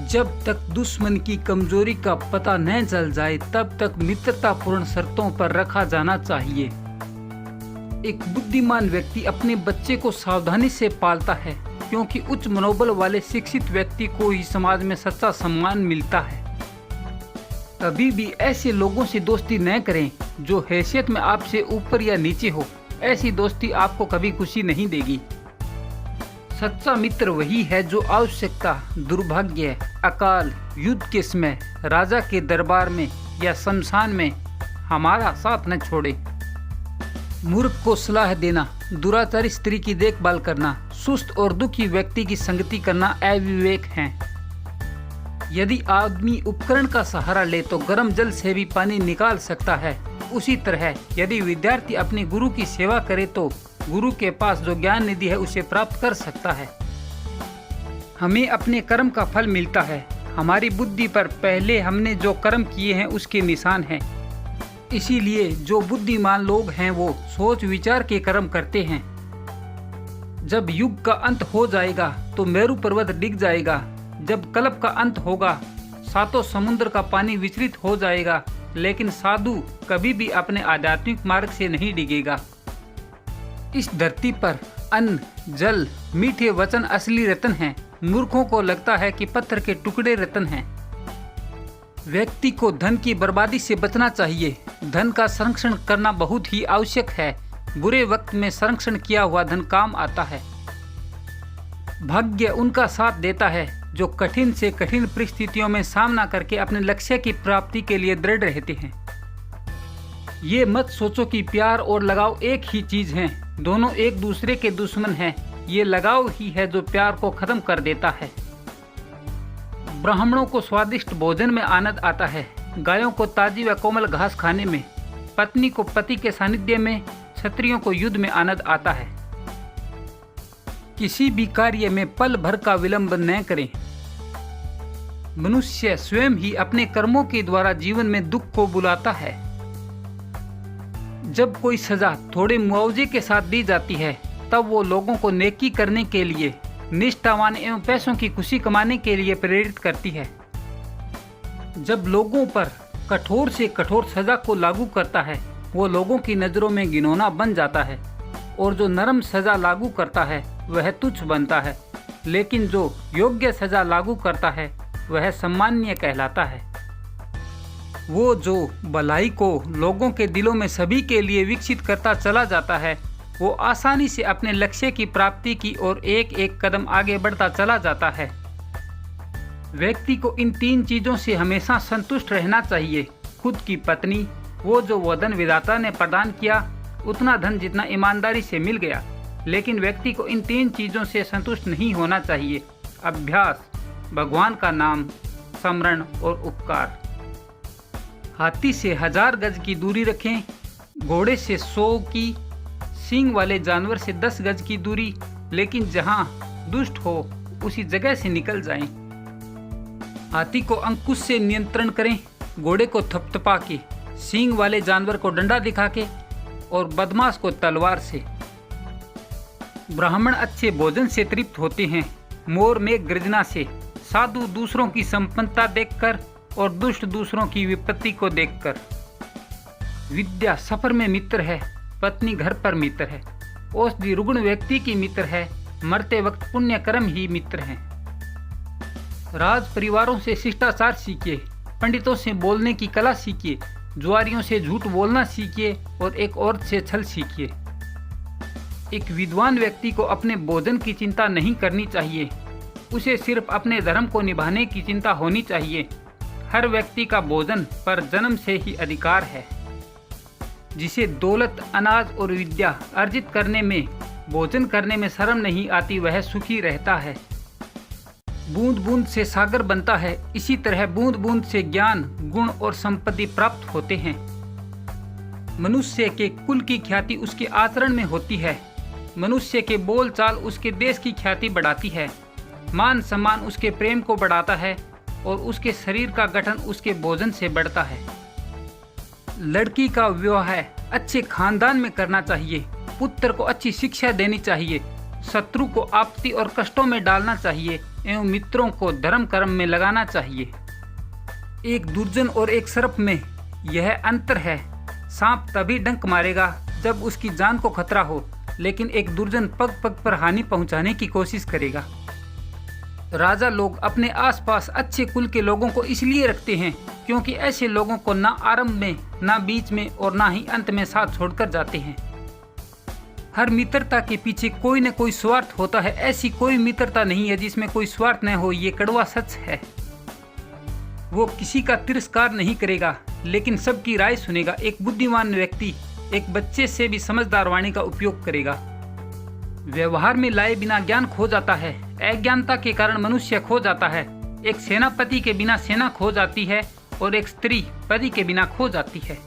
जब तक दुश्मन की कमजोरी का पता न चल जाए तब तक मित्रतापूर्ण शर्तों पर रखा जाना चाहिए। एक बुद्धिमान व्यक्ति अपने बच्चे को सावधानी से पालता है, क्योंकि उच्च मनोबल वाले शिक्षित व्यक्ति को ही समाज में सच्चा सम्मान मिलता है। कभी भी ऐसे लोगों से दोस्ती न करें जो हैसियत में आपसे ऊपर या नीचे हो। ऐसी दोस्ती आपको कभी खुशी नहीं देगी। सच्चा मित्र वही है जो आवश्यकता, दुर्भाग्य, अकाल, युद्ध के समय, राजा के दरबार में या शमशान में हमारा साथ न छोड़े। मूर्ख को सलाह देना, दुराचारी स्त्री की देखभाल करना, सुस्त और दुखी व्यक्ति की संगति करना अविवेक है। यदि आदमी उपकरण का सहारा ले तो गर्म जल से भी पानी निकाल सकता है। उसी तरह यदि विद्यार्थी अपने गुरु की सेवा करे तो गुरु के पास जो ज्ञान निधि है उसे प्राप्त कर सकता है। हमें अपने कर्म का फल मिलता है। हमारी बुद्धि पर पहले हमने जो कर्म किए हैं उसके निशान हैं। इसीलिए जो बुद्धिमान लोग हैं वो सोच विचार के कर्म करते हैं। जब युग का अंत हो जाएगा तो मेरु पर्वत डिग जाएगा। जब कल्प का अंत होगा सातों समुद्र का पानी विचलित हो जाएगा, लेकिन साधु कभी भी अपने आध्यात्मिक मार्ग से नहीं डिगेगा। इस धरती पर अन्न, जल, मीठे वचन असली रत्न हैं। मूर्खों को लगता है कि पत्थर के टुकड़े रत्न हैं। व्यक्ति को धन की बर्बादी से बचना चाहिए। धन का संरक्षण करना बहुत ही आवश्यक है। बुरे वक्त में संरक्षण किया हुआ धन काम आता है। भाग्य उनका साथ देता है जो कठिन से कठिन परिस्थितियों में सामना करके अपने लक्ष्य की प्राप्ति के लिए दृढ़ रहते हैं। ये मत सोचो कि प्यार और लगाव एक ही चीज हैं। दोनों एक दूसरे के दुश्मन हैं। ये लगाव ही है जो प्यार को खत्म कर देता है। ब्राह्मणों को स्वादिष्ट भोजन में आनंद आता है, गायों को ताजी व कोमल घास खाने में, पत्नी को पति के सानिध्य में, क्षत्रियों को युद्ध में आनंद आता है। किसी भी कार्य में पल भर का विलंब न करें। मनुष्य स्वयं ही अपने कर्मों के द्वारा जीवन में दुख को बुलाता है। जब कोई सजा थोड़े मुआवजे के साथ दी जाती है तब वो लोगों को नेकी करने के लिए, निष्ठावान एवं पैसों की खुशी कमाने के लिए प्रेरित करती है। जब लोगों पर कठोर से कठोर सजा को लागू करता है वो लोगों की नज़रों में घिनौना बन जाता है, और जो नरम सजा लागू करता है वह तुच्छ बनता है, लेकिन जो योग्य सजा लागू करता है वह सम्माननीय कहलाता है। वो जो भलाई को लोगों के दिलों में सभी के लिए विकसित करता चला जाता है वो आसानी से अपने लक्ष्य की प्राप्ति की ओर एक एक कदम आगे बढ़ता चला जाता है। व्यक्ति को इन तीन चीजों से हमेशा संतुष्ट रहना चाहिए। खुद की पत्नी, वो जो वधन विधाता ने प्रदान किया, उतना धन जितना ईमानदारी से मिल गया। लेकिन व्यक्ति को इन तीन चीजों से संतुष्ट नहीं होना चाहिए। अभ्यास, भगवान का नाम, स्मरण और उपकार। हाथी से 1000 गज की दूरी रखें, घोड़े से 100 की, सींग वाले जानवर से 10 गज की दूरी, लेकिन जहां दुष्ट हो उसी जगह से निकल जाएं। हाथी को अंकुश से नियंत्रण करें, घोड़े को थपथपा के, सींग वाले जानवर को डंडा दिखा के और बदमाश को तलवार से। ब्राह्मण अच्छे भोजन से तृप्त होते हैं, मोर में गर्जना से, साधु दूसरों की संपन्नता देखकर और दुष्ट दूसरों की विपत्ति को देखकर। विद्या सफर में मित्र है, पत्नी घर पर मित्र है, औषधि रुग्ण व्यक्ति की मित्र है, मरते वक्त पुण्य कर्म ही मित्र हैं। राज परिवारों से शिष्टाचार सीखिए, पंडितों से बोलने की कला सीखिए, जुआरियों से झूठ बोलना सीखिए और एक औरत से छल सीखिए। एक विद्वान व्यक्ति को अपने भोजन की चिंता नहीं करनी चाहिए, उसे सिर्फ अपने धर्म को निभाने की चिंता होनी चाहिए। हर व्यक्ति का भोजन पर जन्म से ही अधिकार है। जिसे दौलत, अनाज और विद्या अर्जित करने में, भोजन करने में शर्म नहीं आती वह सुखी रहता है। बूंद बूंद से सागर बनता है, इसी तरह बूंद बूंद से ज्ञान, गुण और संपत्ति प्राप्त होते हैं। मनुष्य के कुल की ख्याति उसके आचरण में होती है। मनुष्य के बोल चाल उसके देश की ख्याति बढ़ाती है। मान सम्मान उसके प्रेम को बढ़ाता है और उसके शरीर का गठन उसके भोजन से बढ़ता है। लड़की का विवाह अच्छे खानदान में करना चाहिए। पुत्र को अच्छी शिक्षा देनी चाहिए। शत्रु को आपत्ति और कष्टों में डालना चाहिए एवं मित्रों को धर्म कर्म में लगाना चाहिए। एक दुर्जन और एक सर्प में यह अंतर है। सांप तभी डंक मारेगा जब उसकी जान को खतरा हो, लेकिन एक दुर्जन पग पग पर हानि पहुंचाने की कोशिश करेगा। राजा लोग अपने आसपास अच्छे कुल के लोगों को इसलिए रखते हैं क्योंकि ऐसे लोगों को ना आरंभ में, ना बीच में और ना ही अंत में साथ छोड़कर जाते हैं। हर मित्रता के पीछे कोई न कोई स्वार्थ होता है। ऐसी कोई मित्रता नहीं है जिसमें कोई स्वार्थ न हो, ये कड़वा सच है। वो किसी का तिरस्कार नहीं करेगा, लेकिन सबकी राय सुनेगा। एक बुद्धिमान व्यक्ति एक बच्चे से भी समझदार वाणी का उपयोग करेगा। व्यवहार में लाए बिना ज्ञान खो जाता है। अज्ञानता के कारण मनुष्य खो जाता है। एक सेनापति के बिना सेना खो जाती है और एक स्त्री पति के बिना खो जाती है।